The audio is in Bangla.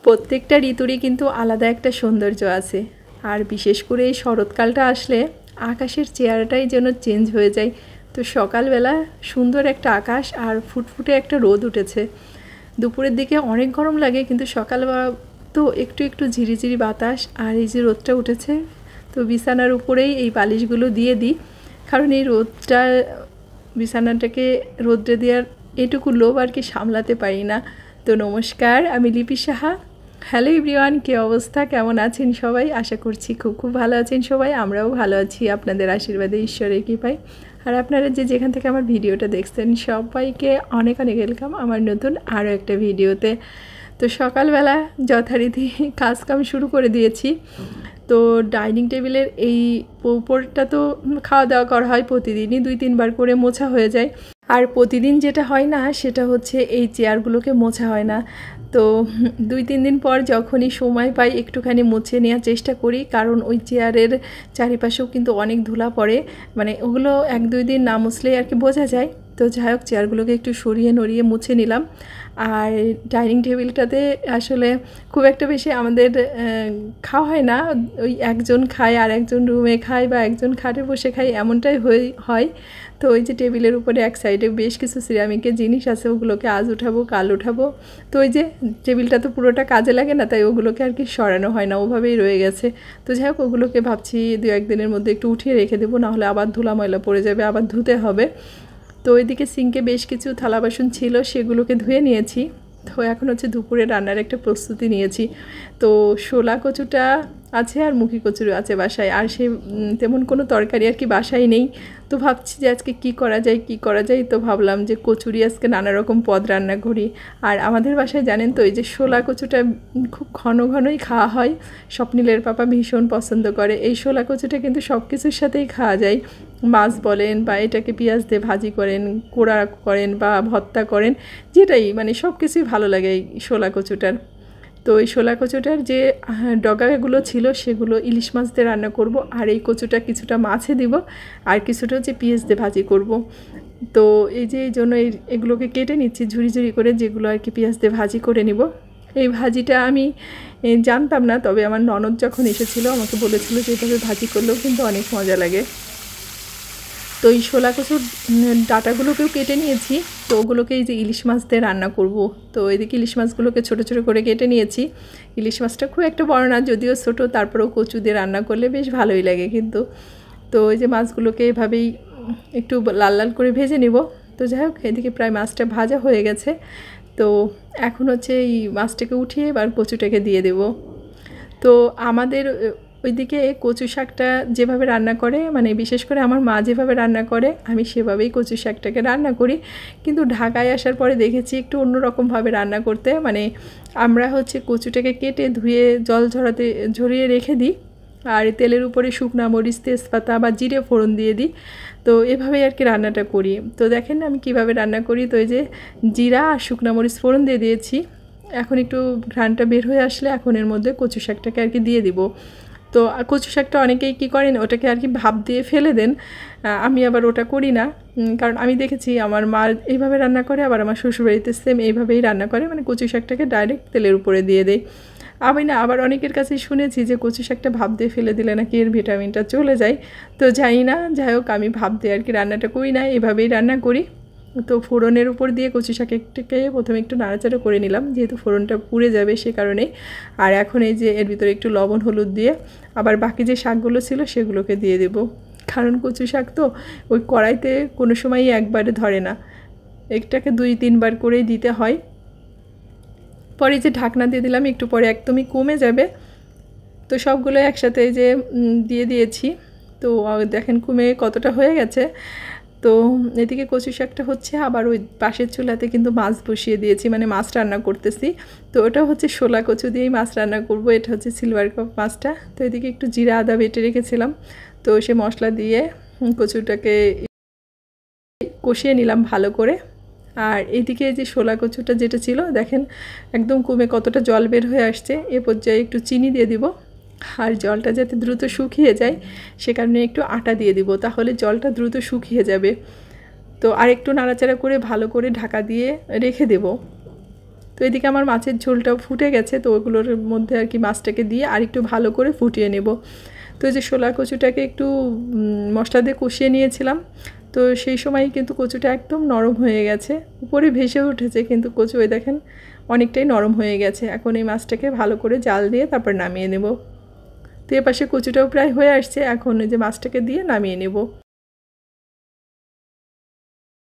প্রত্যেকটা ঋতুরই কিন্তু আলাদা একটা সৌন্দর্য আছে। আর বিশেষ করে এই শরৎকালটা আসলে আকাশের চেহারাটাই যেন চেঞ্জ হয়ে যায়। তো সকালবেলা সুন্দর একটা আকাশ আর ফুটফুটে একটা রোদ উঠেছে। দুপুরের দিকে অনেক গরম লাগে, কিন্তু সকালবেলা তো একটু একটু ঝিরিঝিরি বাতাস, আর এই যে রোদটা উঠেছে, তো বিছানার উপরেই এই বালিশগুলো দিয়ে দিই, কারণ এই রোদটা বিছানাটাকে রোদ্রে দেওয়ার এটুকু লোভ আর কি সামলাতে পারি না। তো নমস্কার, আমি লিপি সাহা। হ্যালো এভরিওয়ান, কী অবস্থা, কেমন আছেন সবাই? আশা করছি খুব খুব ভালো আছেন সবাই। আমরাও ভালো আছি আপনাদের আশীর্বাদে, ঈশ্বরের কৃপায়। আর আপনারা যে যেখান থেকে আমার ভিডিওটা দেখছেন সবাইকে অনেক অনেক ওয়েলকাম আমার নতুন আরও একটা ভিডিওতে। তো সকালবেলা যথারীতি কাজকাম শুরু করে দিয়েছি। তো ডাইনিং টেবিলের এই উপরটা তো খাওয়া দাওয়া করা হয় প্রতিদিনই, 2-3 বার করে মোছা হয়ে যায়। আর প্রতিদিন যেটা হয় না সেটা হচ্ছে এই চেয়ারগুলোকে মোছা হয় না। তো 2-3 দিন পর যখনই সময় পাই একটুখানি মুছে নেওয়ার চেষ্টা করি, কারণ ওই চেয়ারের চারিপাশেও কিন্তু অনেক ধুলা পড়ে, মানে ওগুলো 1-2 দিন না মুছলেই আর কি বোঝা যায়। তো যাই হোক, চেয়ারগুলোকে একটু সরিয়ে নড়িয়ে মুছে নিলাম। আর ডাইনিং টেবিলটাতে আসলে খুব একটা বেশি আমাদের খাওয়া হয় না, ওই একজন খায় আর একজন রুমে খায় বা একজন খাটে বসে খায়, এমনটাই হয়। তো ওই যে টেবিলের উপরে এক সাইডে বেশ কিছু সিরামিকের জিনিস আছে, ওগুলোকে আজ উঠাবো কাল উঠাবো। তো ওই যে টেবিলটা তো পুরোটা কাজে লাগে না, তাই ওগুলোকে আর কি সরানো হয় না, ওভাবেই রয়ে গেছে। তো যাই হোক, ওগুলোকে ভাবছি 2-1 দিনের মধ্যে একটু উঠিয়ে রেখে দেবো, নাহলে আবার ধুলা ময়লা পড়ে যাবে, আবার ধুতে হবে। তো ওইদিকে সিঙ্কে বেশ কিছু থালা বাসন ছিল, সেগুলোকে ধুয়ে নিয়েছি। তো এখন হচ্ছে দুপুরে রান্নার একটা প্রস্তুতি নিয়েছি। তো শোলা কচুটা আছে আর মুখী কচুরি আছে বাসায়, আর সে তেমন কোনো তরকারি আর কি বাসায় নেই। তো ভাবছি যে আজকে কি করা যায়। তো ভাবলাম যে কচুরি আজকে নানা রকম পদ রান্না করি। আর আমাদের বাসায় জানেন তো, এই যে শোলা কচুটা খুব ঘনই খাওয়া হয়। স্বপ্নিলের পাপা ভীষণ পছন্দ করে। এই শোলা কচুটা কিন্তু সব কিছুর সাথেই খাওয়া যায়, মাছ বলেন বা এটাকে পেঁয়াজ দিয়ে ভাজি করেন, কোড়া করেন বা ভর্তা করেন, যেটাই, মানে সব কিছুই ভালো লাগে এই শোলা কচুটার। তো এই শোলা কচুটার যে ডগাগুলো ছিল সেগুলো ইলিশ মাছ দিয়ে রান্না করব, আর এই কচুটা কিছুটা মাছে দিব, আর কিছুটা হচ্ছে পেঁয়াজ দিয়ে ভাজি করব। তো এই জন্য এগুলোকে কেটে নিচ্ছি ঝুরি ঝুরি করে, যেগুলো আর কি পেঁয়াজ দিয়ে ভাজি করে নিব। এই ভাজিটা আমি জানতাম না, তবে আমার ননদ যখন এসেছিল আমাকে বলেছিল যে এইভাবে ভাজি করলেও কিন্তু অনেক মজা লাগে। তো এই শোলা কচুর ডাঁটাগুলোকেও কেটে নিয়েছি। তো ওগুলোকে এই যে ইলিশ মাছ দিয়ে রান্না করব। তো এদিকে ইলিশ মাছগুলোকে ছোটো ছোটো করে কেটে নিয়েছি। ইলিশ মাছটা খুব একটা বড় না, যদিও ছোটো, তারপরেও কচু দিয়ে রান্না করলে বেশ ভালোই লাগে কিন্তু। তো এই যে মাছগুলোকে এভাবেই একটু লাল লাল করে ভেজে নেব। তো যাই হোক, এদিকে প্রায় মাছটা ভাজা হয়ে গেছে। তো এখন হচ্ছে এই মাছটাকে উঠিয়ে এবার কচুটাকে দিয়ে দেব। তো আমাদের ওইদিকে কচু শাকটা যেভাবে রান্না করে, মানে বিশেষ করে আমার মা যেভাবে রান্না করে, আমি সেভাবেই কচু শাকটাকে রান্না করি। কিন্তু ঢাকায় আসার পরে দেখেছি একটু অন্যরকমভাবে রান্না করতে। মানে আমরা হচ্ছে কচুটাকে কেটে ধুয়ে জল ঝরিয়ে রেখে দিই, আর তেলের উপরে শুকনো মরিচ, তেজপাতা বা জিরে ফোড়ন দিয়ে দিই। তো এভাবেই আর কি রান্নাটা করি। তো দেখেন আমি কিভাবে রান্না করি। তো এই যে জিরা আর শুকনো মরিচ ফোড়ন দিয়ে দিয়েছি। এখন একটু ঘ্রাণটা বের হয়ে আসলে এখন এর মধ্যে কচু শাকটাকে আর কি দিয়ে দিব। তো কচু শাকটা অনেকেই কী করেন, ওটাকে আর কি ভাপ দিয়ে ফেলে দেন। আমি আবার ওটা করি না, কারণ আমি দেখেছি আমার মা এইভাবে রান্না করে, আবার আমার শ্বশুরবাড়িতে সেম এইভাবেই রান্না করে, মানে কচু শাকটাকে ডাইরেক্ট তেলের উপরে দিয়ে দেয়। আমি না, আবার অনেকের কাছেই শুনেছি যে কচু শাকটা ভাপ দিয়ে ফেলে দিলে নাকি এর ভিটামিনটা চলে যায়। তো জানি না, যাই হোক, আমি ভাপ দিয়ে আর কি রান্নাটা করি না, এভাবেই রান্না করি। তো ফোড়নের উপর দিয়ে কচু শাকটাকে প্রথমে একটু নাড়াচাড়া করে নিলাম, যেহেতু ফোড়নটা পুড়ে যাবে সে কারণেই। আর এখন এই যে এর ভিতরে একটু লবণ হলুদ দিয়ে আবার বাকি যে শাকগুলো ছিল সেগুলোকে দিয়ে দেব, কারণ কচু শাক তো ওই কড়াইতে কোনো সময়ই একবারে ধরে না, এটাকে 2-3 বার করেই দিতে হয়। পরে যে ঢাকনা দিয়ে দিলাম, একটু পরে একদমই কমে যাবে। তো সবগুলো একসাথে যে দিয়ে দিয়েছি। তো দেখেন কমে কতটা হয়ে গেছে। তো এদিকে কচু শাকটা হচ্ছে, আবার ওই পাশের চুলাতে কিন্তু মাছ বসিয়ে দিয়েছি, মানে মাছ রান্না করতেছি। তো ওটা হচ্ছে শোলা কচু দিয়েই মাছ রান্না করব। এটা হচ্ছে সিলভার কাপ মাছটা। তো এদিকে একটু জিরা আদা বেটে রেখেছিলাম, তো সে মশলা দিয়ে কচুটাকে কষিয়ে নিলাম ভালো করে। আর এইদিকে যে শোলা কচুটা যেটা ছিল, দেখেন একদম কমে কতটা জল বের হয়ে আসছে। এ পর্যায়ে একটু চিনি দিয়ে দিব, আর জলটা যাতে দ্রুত শুকিয়ে যায় সে কারণে একটু আটা দিয়ে দিব, তাহলে জলটা দ্রুত শুকিয়ে যাবে। তো আর একটু নাড়াচাড়া করে ভালো করে ঢাকা দিয়ে রেখে দেব। তো এদিকে আমার মাছের ঝোলটাও ফুটে গেছে, তো ওগুলোর মধ্যে আর কি মাছটাকে দিয়ে আর একটু ভালো করে ফুটিয়ে নেব। তো এই যে শোলা কচুটাকে একটু মশলা দিয়ে কষিয়ে নিয়েছিলাম, তো সেই সময় কিন্তু কচুটা একদম নরম হয়ে গেছে, উপরে ভেসে উঠেছে, কিন্তু কচু ওই দেখেন অনেকটাই নরম হয়ে গেছে। এখন এই মাছটাকে ভালো করে জাল দিয়ে তারপর নামিয়ে নেব। তো এ পাশে কচুটাও প্রায় হয়ে আসছে, এখন ওই যে মাছটাকে দিয়ে নামিয়ে নেব।